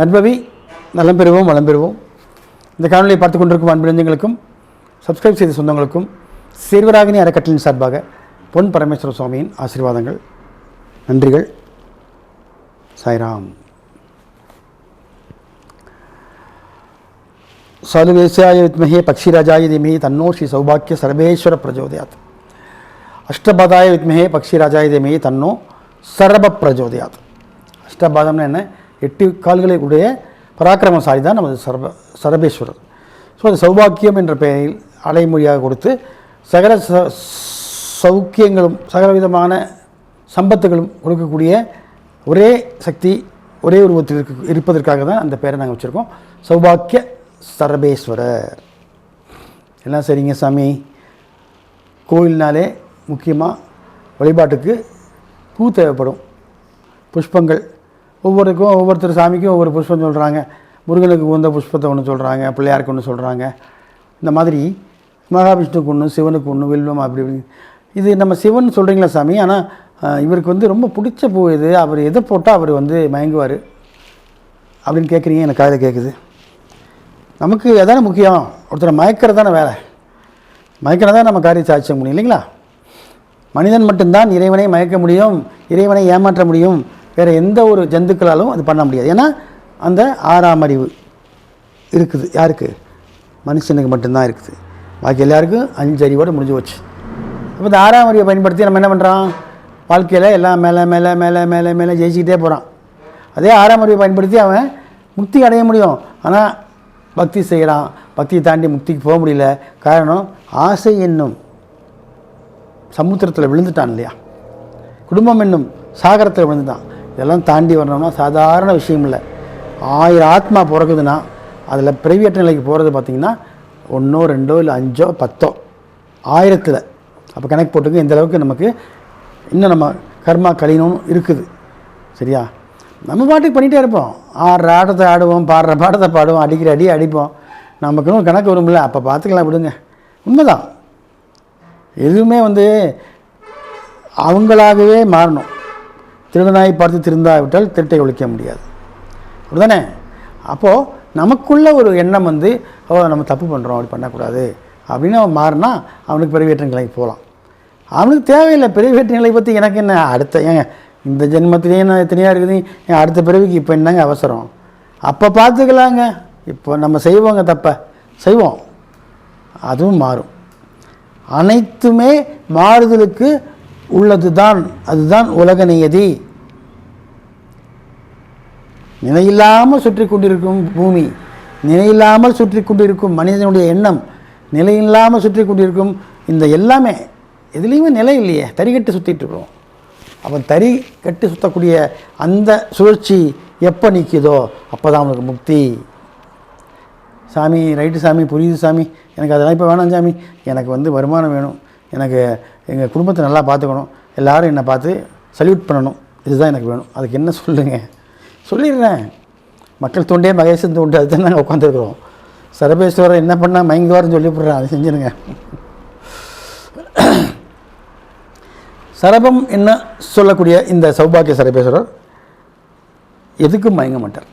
நட்பவி நலம் பெறுவோம் வளம் பெறுவோம். இந்த காணொலியை பார்த்து கொண்டிருக்கும் அன்பிழந்தங்களுக்கும் சப்ஸ்கிரைப் செய்த சொந்தங்களுக்கும் சேர்வராகினி அறக்கட்டளின் சார்பாக பொன் பரமேஸ்வர சுவாமியின் ஆசீர்வாதங்கள், நன்றிகள். சாய்ராம். சாலுவேசாய வித்மஹே பக்ஷிராஜாய தீமஹி தன்னோ ஸ்ரீ சௌபாக்கிய சர்வேஸ்வர பிரஜோதயாத். அஷ்டபாதாய வித்மஹே பக்ஷிராஜாய தீமஹி தன்னோ சரப பிரஜோதயாத். அஷ்டபாதம்னா என்ன? 8 கால்களை உடைய பராக்கிரமசாலி தான் நமது சரபேஸ்வரர். ஸோ அது சௌபாக்கியம் என்ற பெயரில் அடைமொழியாக கொடுத்து சகல சௌக்கியங்களும் சகல விதமான சம்பத்துகளும் கொடுக்கக்கூடிய ஒரே சக்தி ஒரே உருவத்தில் இருப்பதற்காக தான் அந்த பெயரை நாங்கள் வச்சுருக்கோம், சௌபாக்கிய சரபேஸ்வரர். எல்லாம் சரிங்க சாமி. கோயில்னாலே முக்கியமாக வழிபாட்டுக்கு பூ தேவைப்படும், புஷ்பங்கள். ஒவ்வொருத்தர் சாமிக்கும் ஒவ்வொரு புஷ்பம் சொல்கிறாங்க. முருகனுக்கு உந்த புஷ்பத்தை ஒன்று சொல்கிறாங்க, பிள்ளையாருக்கு ஒன்று சொல்கிறாங்க. இந்த மாதிரி மகாவிஷ்ணுக்கு ஒன்று, சிவனுக்கு ஒன்று, வில்வம் அப்படி இப்படி. இது நம்ம சிவன் சொல்கிறீங்களா சாமி, ஆனால் இவருக்கு ரொம்ப பிடிச்ச பூ இது, அவர் எதை போட்டால் அவர் மயங்குவார் அப்படின்னு கேட்குறீங்க. எனக்கு காதில் கேட்குது. நமக்கு அதானே முக்கியம், ஒருத்தரை மயக்கிறது தானே வேலை. மயக்கிறது தான் நம்ம காரியம் சாதிச்ச முடியும் இல்லைங்களா? மனிதன் மட்டும்தான் இறைவனை மயக்க முடியும், இறைவனை ஏமாற்ற முடியும். வேறு எந்த ஒரு ஜந்துக்களாலும் அது பண்ண முடியாது. ஏன்னா அந்த 6ஆம் அறிவு இருக்குது. யாருக்கு? மனுஷனுக்கு மட்டும்தான் இருக்குது. பாக்கி எல்லாருக்கும் 5 அறிவோடு முடிஞ்சு போச்சு. அப்போ இந்த 6ஆம் அறிவை பயன்படுத்தி நம்ம என்ன பண்ணுறோம்? வாழ்க்கையில் எல்லாம் மேலே மேலே மேலே மேலே மேலே ஜெயிச்சுக்கிட்டே போகிறான். அதே 6ஆம் அறிவை பயன்படுத்தி அவன் முக்தி அடைய முடியும். ஆனால் பக்தி செய்கிறான், பக்தியை தாண்டி முக்திக்கு போக முடியல. காரணம், ஆசை என்னும் சமுத்திரத்தில் விழுந்துட்டான் இல்லையா? குடும்பம் என்னும் சாகரத்தில் விழுந்துட்டான். இதெல்லாம் தாண்டி வரணும்னா சாதாரண விஷயம் இல்லை. 1000 ஆத்மா பிறகுதுன்னா அதில் பிரைவேட் நிலைக்கு போகிறது பார்த்திங்கன்னா 1 2 இல்லை 5 10 1000. அப்போ கணக்கு போட்டுக்கு இந்த அளவுக்கு நமக்கு இன்னும் நம்ம கர்மா கழியணும்னு இருக்குது. சரியா? நம்ம பாட்டுக்கு பண்ணிகிட்டே இருப்போம். ஆடுற ஆட்டத்தை ஆடுவோம், பாடுற பாடத்தை பாடுவோம், அடிக்கிற அடி அடிப்போம். நமக்குன்னு கணக்கு வரும்ல, அப்போ பார்த்துக்கலாம், விடுங்க. உண்மைதான். எதுவுமே அவங்களாகவே மாறணும். திருடனாய் பார்த்து திருந்தாவிட்டால் திருட்டை ஒழிக்க முடியாது, அப்படிதானே? அப்போது நமக்குள்ள ஒரு எண்ணம் நம்ம தப்பு பண்ணுறோம், அப்படி பண்ணக்கூடாது அப்படின்னு அவன் மாறினா அவனுக்கு பெருவேற்ற நிலைக்கு போகலாம். அவனுக்கு தேவையில்லை பெருவேற்ற நிலை பற்றி. எனக்கு என்ன அடுத்த இந்த ஜென்மத்திலேயே நான் எத்தனையாக இருக்குது, என் அடுத்த பிறவிக்கு இப்போ என்னங்க அவசரம்? அப்போ பார்த்துக்கலாங்க. இப்போ நம்ம செய்வோங்க, தப்பை செய்வோம், அதுவும் மாறும். அனைத்துமே மாறுதலுக்கு உள்ளது தான். அதுதான் உலக நியதி. நிலையில்லாமல் சுற்றி கொண்டிருக்கும் பூமி, நிலையில்லாமல் சுற்றி கொண்டிருக்கும் மனிதனுடைய எண்ணம், நிலையில்லாமல் சுற்றி கொண்டிருக்கும் இந்த எல்லாமே எதுலேயுமே நிலை இல்லையே. தறி கட்டி சுற்றிட்டு இருக்கிறோம். அப்போ தறி கட்டி சுற்றக்கூடிய அந்த சுழற்சி எப்போ நிற்கிதோ அப்போ தான் அவனுக்கு முக்தி. சாமி ரைட்டு சாமி, புரியுது சாமி, எனக்கு அதெல்லாம் இப்போ வேணாம் சாமி, எனக்கு வருமானம் வேணும், எனக்கு எங்கள் குடும்பத்தை நல்லா பார்த்துக்கணும், எல்லோரும் என்னை பார்த்து சல்யூட் பண்ணணும், இதுதான் எனக்கு வேணும். அதுக்கு என்ன சொல்லுங்கள்? சொல்லிடுறேன். மக்கள் தோண்டே மகேசன் தோண்டு, அதுதான் நாங்கள் உட்காந்துருக்குறோம். சரபேஸ்வரர் என்ன பண்ணால் மயங்குவார்னு சொல்லிவிட்றேன், அதை செஞ்சுருங்க. சரபம் என்ன சொல்லக்கூடிய இந்த சௌபாக்கிய சரபேஸ்வரர் எதுக்கும் மயங்க மாட்டார்.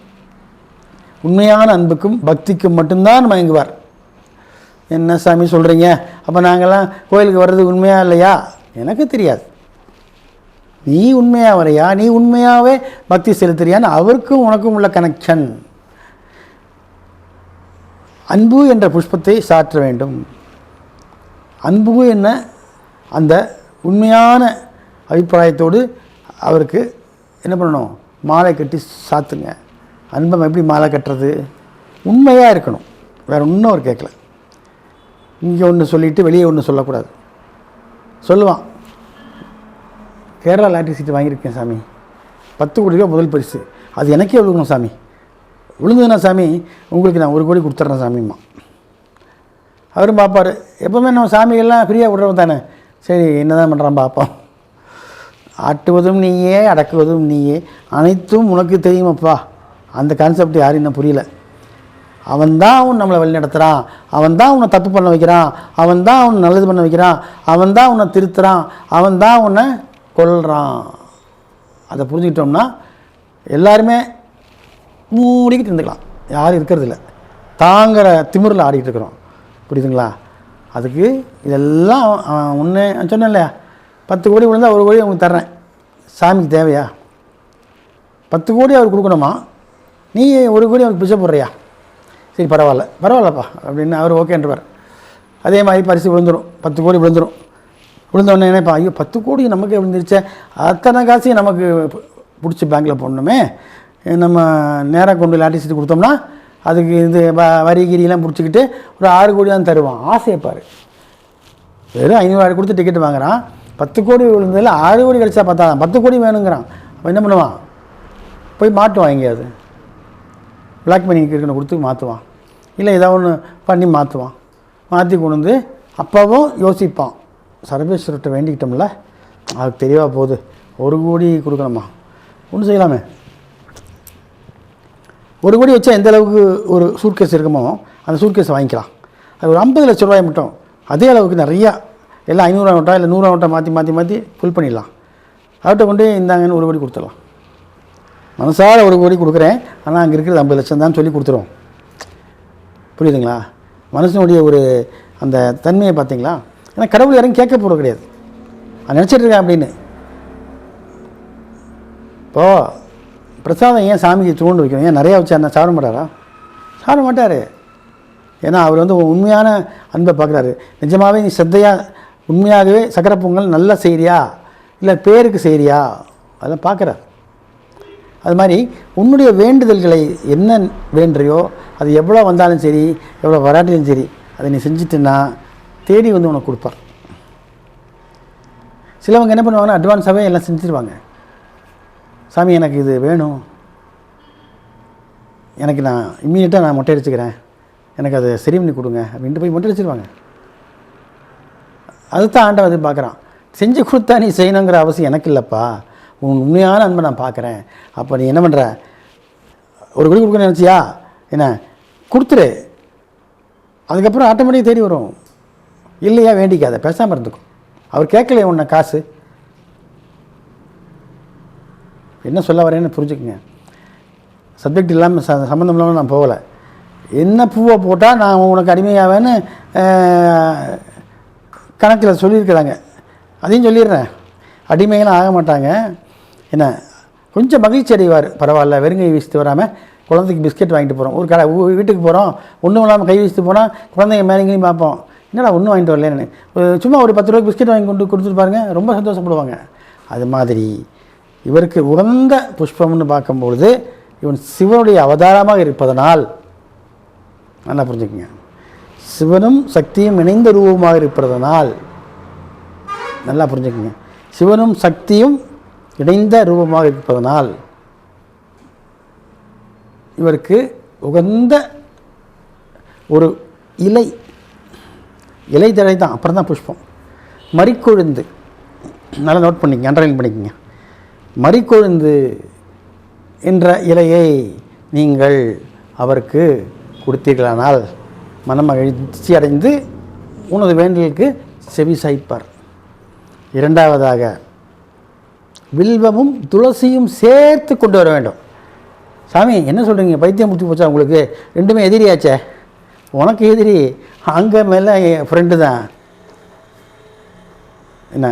உண்மையான அன்புக்கும் பக்திக்கும் மட்டும்தான் மயங்குவார். என்ன சாமி சொல்கிறீங்க? அப்போ நாங்கள்லாம் கோயிலுக்கு வர்றது உண்மையா இல்லையா? எனக்கு தெரியாது. நீ உண்மையாக வரையா, நீ உண்மையாகவே பக்தி செலுத்துறியான்னு அவருக்கும் உனக்கும் உள்ள கனெக்ஷன். அன்பு என்ற புஷ்பத்தை சாற்ற வேண்டும். அன்பு என்ன? அந்த உண்மையான அபிப்பிராயத்தோடு அவருக்கு என்ன பண்ணணும்? மாலை கட்டி சாத்துங்க. அன்பை எப்படி மாலை கட்டுறது? உண்மையாக இருக்கணும், வேறு ஒன்றும் அவர் கேட்கல. இங்கே ஒன்று சொல்லிவிட்டு வெளியே ஒன்று சொல்லக்கூடாது. சொல்லுவான், கேரளா லாட்ரி சீட்டு வாங்கியிருக்கேன் சாமி, 10 கோடி ரூபா முதல் பரிசு, அது எனக்கே விழுகணும் சாமி, விழுந்ததுன்னா சாமி உங்களுக்கு நான் 1 கோடி கொடுத்துட்றேன் சாமிம்மா. அவரும் பார்ப்பார், எப்போவுமே நம்ம சாமிகள்லாம் ஃப்ரீயாக விடுறோம் தானே, சரி என்ன தான் பண்ணுறான் பார்ப்போம். ஆட்டுவதும் நீயே அடக்குவதும் நீயே, அனைத்தும் உனக்கு தெரியுமப்பா. அந்த கான்செப்ட் யாரும் இன்னும் புரியல. அவன் தான் அவன் நம்மளை வழி நடத்துகிறான், அவன் தான் உன்னை தப்பு பண்ண வைக்கிறான், அவன் தான் அவனை நல்லது பண்ண வைக்கிறான், அவன் தான் உன்னை திருத்துறான், அவன் தான் உன்னை கொல்றான். அதை புரிஞ்சுக்கிட்டோம்னா எல்லாருமே மூடிக்கிட்டு இருந்துக்கலாம், யாரும் இருக்கிறதில்ல, தாங்கிற திமிரில் ஆடிக்கிட்டு இருக்கிறோம். புரியுதுங்களா? அதுக்கு இதெல்லாம் ஒன்று சொன்னேன் இல்லையா, 10 கோடி விழுந்தால் 1 கோடி அவங்களுக்கு தர்றேன், சாமிக்கு தேவையா? 10 கோடி அவர் கொடுக்கணுமா, நீ 1 கோடி அவருக்கு பிச்சை போடுறியா? சரி பரவாயில்லப்பா அப்படின்னு அவர் ஓகேன்றவர். அதே மாதிரி பரிசு விழுந்துடும், 10 கோடி விழுந்துடும். விழுந்தோடனே நினைப்பா, ஐயோ 10 கோடி நமக்கு விழுந்துருச்சே, அத்தனை காசையும் நமக்கு பிடிச்சி பேங்க்கில் போடணுமே, நம்ம நேராக கொண்டு லாட்டரி சீட்டு கொடுத்தோம்னா அதுக்கு இது வரி கிரியெல்லாம் பிடிச்சிக்கிட்டு ஒரு 6 கோடி தான் தருவான். ஆசையப்பார், வெறும் 500 கொடுத்து டிக்கெட் வாங்குறான், 10 கோடி விழுந்ததில் 6 கோடி கிடச்சா பார்த்தா 10 கோடி வேணுங்கிறான். அப்போ என்ன பண்ணுவான், போய் மாட்டுவான், எங்கேயாவது பிளாக் மணி இருக்கணும் கொடுத்து மாற்றுவான், இல்லை ஏதாவது ஒன்று பண்ணி மாற்றுவான். மாற்றி கொண்டு வந்து அப்போவும் யோசிப்பான், சர்வேஸ்வரர்கிட்ட வேண்டிக்கிட்டோம்ல, அதுக்கு தெரியவா போகுது, 1 கோடி கொடுக்கணுமா, ஒன்றும் செய்யலாமே. 1 கோடி வச்சா எந்த அளவுக்கு ஒரு சூட்கேஸ் இருக்குமோ அந்த சூட்கேஸை வாங்கிக்கலாம். அது ஒரு 50 லட்ச ரூபாய் மட்டும் அதே அளவுக்கு நிறையா, எல்லாம் 500 நோட்டா இல்லை 100 நோட்டா மாற்றி ஃபுல் பண்ணிடலாம். அவர்கிட்ட கொண்டு இந்தாங்கன்னு 1 கோடி கொடுத்துடலாம். மனசார 1 கோடி கொடுக்குறேன், ஆனால் அங்கே இருக்கிறது 50 லட்சம் தான் சொல்லி கொடுத்துருவோம். புரியுதுங்களா? மனுஷனுடைய ஒரு அந்த தன்மையை பார்த்தீங்களா? ஏன்னா கடவுள் யாரும் கேட்க போகிறது கிடையாது, நான் நினச்சிட்டு இருக்கேன் அப்படின்னு. இப்போது பிரசாதம் ஏன் சாமிக்கு தூண்டு வைக்கணும், ஏன் நிறையா வச்சா சாப்பிட மாட்டாரா? சாப்பிட மாட்டார். ஏன்னா அவர் வந்து உண்மையான அன்பை பார்க்குறாரு. நிஜமாகவே நீ சத்தையாக உண்மையாகவே சக்கரை பொங்கல் நல்லா செய்கிறியா இல்லை பேருக்கு செய்கிறியா, அதெல்லாம் பார்க்குறார். அது மாதிரி உன்னுடைய வேண்டுதல்களை என்ன வேண்டுறியோ அது எவ்வளோ வந்தாலும் சரி, எவ்வளோ வராட்டிலும் சரி, அதை நீ செஞ்சிட்டுன்னா தேடி வந்து உனக்கு கொடுப்பார். சிலவங்க என்ன பண்ணுவாங்கன்னா அட்வான்ஸாகவே எல்லாம் செஞ்சுருவாங்க. சாமி எனக்கு இது வேணும், எனக்கு நான் இம்மீடியட்டாக நான் மொட்டை அடிச்சுக்கிறேன், எனக்கு அதை சரி பண்ணி கொடுங்க அப்படின்ட்டு போய் மொட்டை அடிச்சிருவாங்க. அதுதான் ஆண்டவன் அது பார்க்குறான். செஞ்சு கொடுத்தா நீ செய்யணுங்கிற அவசியம் எனக்கு இல்லைப்பா, உன் உண்மையான அன்பை நான் பார்க்குறேன். அப்போ நீ என்ன பண்ணுற, 1 கோடி கொடுக்கணும்னு நினச்சியா, என்ன கொடுத்துரு, அதுக்கப்புறம் ஆட்டோமேட்டிக்காக தேடி வரும். இல்லையா வேண்டிக்காத, பேசாமல் இருந்துக்கும். அவர் கேட்கலையே உன்னை காசு, என்ன சொல்ல வரேன்னு புரிஞ்சுக்குங்க. சப்ஜெக்ட் இல்லாமல் சம்மந்தம் இல்லாமல் நான் போகலை. என்ன பூவை போட்டால் நான் உனக்கு அடிமையாவேன்னு கணக்கில் சொல்லியிருக்கிறாங்க, அதையும் சொல்லிடுறேன். அடிமையெல்லாம் ஆக மாட்டாங்க. என்ன கொஞ்சம் மகிழ்ச்சி அடைவார், பரவாயில்ல வெறுங்கை வீசிட்டு வராமல் குழந்தைக்கு பிஸ்கெட் வாங்கிட்டு போகிறோம், ஒரு கடை வீட்டுக்கு போகிறோம், ஒன்றும் இல்லாமல் கை வீசிட்டு போனால் குழந்தைங்க மேலேங்களையும் பார்ப்போம், என்னடா ஒன்றும் வாங்கிட்டு வரலன்னு சும்மா ஒரு 10 ரூபாய்க்கு பிஸ்கெட் வாங்கி கொண்டு கொடுத்துட்டு பாருங்க, ரொம்ப சந்தோஷப்படுவாங்க. அது மாதிரி இவருக்கு உகந்த புஷ்பம்னு பார்க்கும்பொழுது இவன் சிவனுடைய அவதாரமாக இருப்பதனால், நல்லா புரிஞ்சுக்கங்க, சிவனும் சக்தியும் இணைந்த ரூபமாக இருப்பதனால், நல்லா புரிஞ்சுக்கங்க, சிவனும் சக்தியும் இணைந்த ரூபமாக இருப்பதனால் இவருக்கு உகந்த ஒரு இலை தழை தான், அப்புறம் தான் புஷ்பம். மறிக்கொழுந்து, நல்லா நோட் பண்ணிக்கங்க, அண்டர்லைன் பண்ணிக்கங்க. மறிக்கொழுந்து என்ற இலையை நீங்கள் அவருக்கு கொடுத்தீர்களானால் மனமகிழ்ச்சி அடைந்து உனது வேண்டலுக்கு செவி சாய்ப்பார். 2வதாக வில்வமும் துளசியும் சேர்த்து கொண்டு வர வேண்டும். சாமி என்ன சொல்கிறீங்க, பைத்தியம் முடிச்சு போச்சா உங்களுக்கு, ரெண்டுமே எதிரியாச்சே, உனக்கு எதிரி அங்கே மேலே ஃப்ரெண்டு தான், என்ன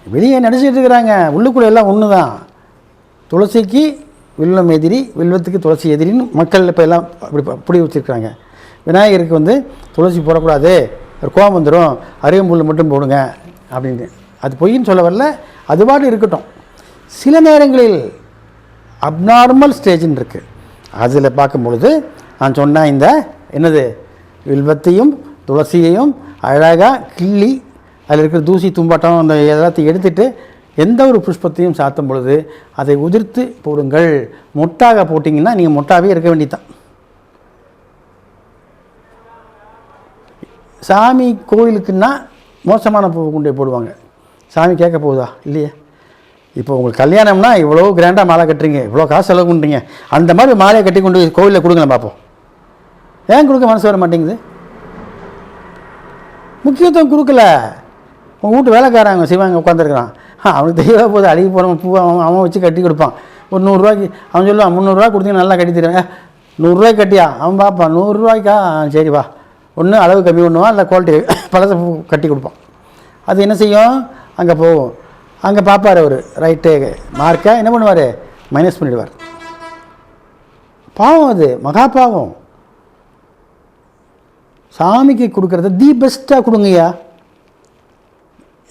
வெளியே நினச்சிட்டு இருக்கிறாங்க, உள்ளுக்குள்ளே எல்லாம் ஒன்று தான். துளசிக்கு வில்வம் எதிரி, வில்வத்துக்கு துளசி எதிரின்னு மக்கள் இப்போ எல்லாம் அப்படி வச்சுருக்காங்க. விநாயகருக்கு வந்து துளசி போடக்கூடாது, கோபம் வந்துடும், அரியம்புல் மட்டும் போடுங்க அப்படின்னு. அது பொய்ன்னு சொல்ல வரல, அதுபாடு இருக்கட்டும். சில நேரங்களில் அப்நார்மல் ஸ்டேஜ்னு இருக்குது. அதில் பார்க்கும் பொழுது நான் சொன்ன இந்த என்னது வில்வத்தையும் துளசியையும் அழகாக கிள்ளி அதில் இருக்கிற தூசி தும்பாட்டம் அந்த எல்லாத்தையும் எடுத்துகிட்டு எந்த ஒரு புஷ்பத்தையும் சாத்தும் பொழுது அதை உதிர்த்து போடுங்கள். மொட்டாக போட்டிங்கன்னா நீங்கள் மொட்டாவே இருக்க வேண்டியதான். சாமி கோயிலுக்குன்னா மோசமான பூ கொண்டு போடுவாங்க. சாமி கேட்க போகுதா இல்லையே? இப்போ உங்களுக்கு கல்யாணம்னா இவ்வளோ கிராண்டாக மாலை கட்டுறீங்க, இவ்வளோ காசு செலவு பண்ணுறீங்க, அந்த மாதிரி மாலையை கட்டி கொண்டு போய் கோயிலில் கொடுங்களேன் பார்ப்போம். ஏன் கொடுக்க மனசு வர மாட்டேங்குது? முக்கியத்துவம் கொடுக்கல. உங்கள் வீட்டு வேலைக்காரங்க சிவாங்க உட்காந்துருக்கிறான், அவனுக்கு தெரியவே போது அழுகி போகிறவன் பூ அவன் வச்சு கட்டி கொடுப்பான். ஒரு 100 ரூபாய்க்கு அவன் சொல்லுவான், 300 ரூபா கொடுத்தீங்கன்னா நல்லா கட்டி தருவேன். 100 ரூபாய்க்கு கட்டியா? அவன் பார்ப்பான், 100 ரூபாய்க்கா சரி வா, ஒன்று அளவு கம்மி பண்ணுவான், இல்லை குவாலிட்டி பழச பூ கட்டி கொடுப்பான். அது என்ன செய்யும்? அங்கே போகும். அங்கே பார்ப்பார் அவர், ரைட்டு மார்க்கை என்ன பண்ணுவார்? மைனஸ் பண்ணிடுவார். பாவம், அது மகா பாவம். சாமிக்கு கொடுக்குறத தி பெஸ்ட்டாக கொடுங்கய்யா.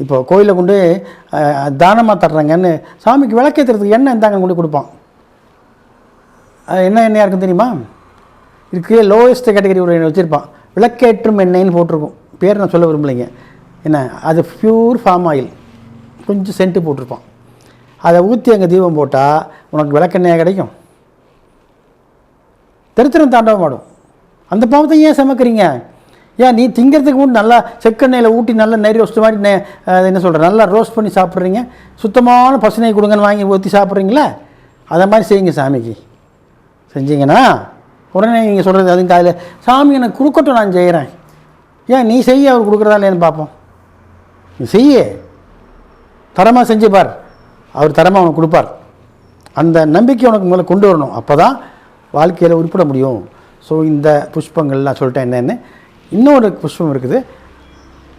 இப்போ கோயிலில் கொண்டு தானமாக தர்றாங்கன்னு சாமிக்கு விளக்கேற்றுறதுக்கு எண்ணெய் இருந்தாங்க கொண்டு கொடுப்பான். என்ன எண்ணெயாக இருக்குன்னு தெரியுமா? இதுக்கு லோயஸ்ட் கேட்டகரி ஒரு எண்ணெய் வச்சுருப்பான், விளக்கேற்றும் எண்ணெய்ன்னு போட்டிருக்கும். பேர் நான் சொல்ல விரும்பலைங்க. என்ன அது பியூர் ஃபார்ம் ஆயில், கொஞ்சம் சென்ட்டு போட்டிருப்பான். அதை ஊற்றி அங்கே தீபம் போட்டால் உனக்கு விளக்கெண்ணெயாக கிடைக்கும். தரித்திரம் தாண்டவம் ஆடும். அந்த பாவத்தை ஏன் சமைக்கிறீங்க? ஏன் நீ திங்கிறதுக்கு முன்னாடி நல்லா செக்கெண்ணெயில் ஊட்டி நல்லா நெறி ரோஸ்ட் மாதிரி என்ன சொல்கிறேன், நல்லா ரோஸ்ட் பண்ணி சாப்பிட்றீங்க. சுத்தமான பசுனை கொடுங்கன்னு வாங்கி ஊற்றி சாப்பிட்றீங்களே, அதை மாதிரி செய்யுங்க. சாமிக்கு செஞ்சீங்கன்னா உடனே நீங்கள் சொல்கிறது அதுங்க அதில் சாமி எனக்கு கொடுக்கட்டும், நான் செய்கிறேன். ஏன் நீ செய்ய அவர் கொடுக்குறதா இல்லைன்னு பார்ப்போம். நீ செய்ய, தரமாக செஞ்சு பார், அவர் தரமாக உனக்கு கொடுப்பார். அந்த நம்பிக்கை உனக்கு முதல்ல கொண்டு வரணும். அப்போ தான் வாழ்க்கையில் உருப்பிட முடியும். ஸோ இந்த புஷ்பங்கள்லாம் சொல்லிட்டேன். என்னென்னு இன்னொரு புஷ்பம் இருக்குது.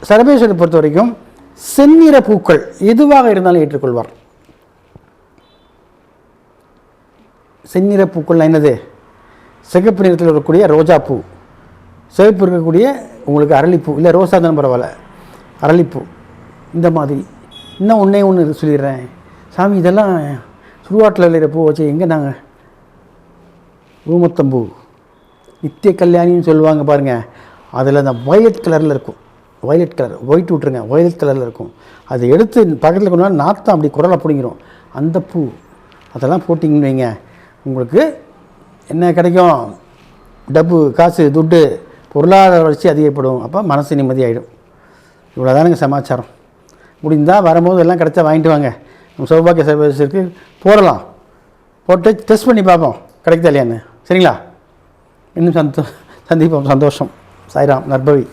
சரபேஸ்வரரை பொறுத்த வரைக்கும் செந்நிற பூக்கள் எதுவாக இருந்தாலும் ஏற்றுக்கொள்வார். செந்நிற பூக்கள்லாம் என்னது? சிகப்பு நிறத்தில் இருக்கக்கூடிய ரோஜா பூ, சிவப்பு இருக்கக்கூடிய உங்களுக்கு அரளிப்பூ, இல்லை ரோசா தான் பரவாயில்ல, அரளிப்பூ, இந்த மாதிரி. இன்னும் ஒன்று சொல்லிடுறேன். சாமி இதெல்லாம் சுடுகாட்டில் விளையிற பூ வச்சு எங்கே நாங்கள் ஊமத்தம்பூ நித்திய கல்யாணின்னு சொல்லுவாங்க பாருங்கள். அதில் அந்த வயலட் கலரில் இருக்கும். வயலட் கலர், ஒயிட் விட்ருங்க, வயலட் கலரில் இருக்கும். அதை எடுத்து பக்கத்தில் கொண்டு வந்து நாற்றம் அப்படி குரலை பிடிங்கிடும். அந்த பூ அதெல்லாம் போட்டிங்கன்னு வைங்க, உங்களுக்கு என்ன கிடைக்கும்? டப்பு, காசு, துட்டு, பொருளாதார வளர்ச்சி அதிகப்படும். அப்போ மனசு நிம்மதியாகிடும். இவ்வளோ தானுங்க சமாச்சாரம். முடிந்தால் வரும்போது எல்லாம் கிடச்சா வாங்கிட்டு வாங்க. நம்ம சௌபாக்கிய சர்வீஸுக்கு போடலாம், போட்டு டெஸ்ட் பண்ணி பார்ப்போம் கிடைக்குதா இல்லையான்னு. சரிங்களா? இன்னும் சந்திப்போம். சந்தோஷம். சாய்ராம். நற்பவி.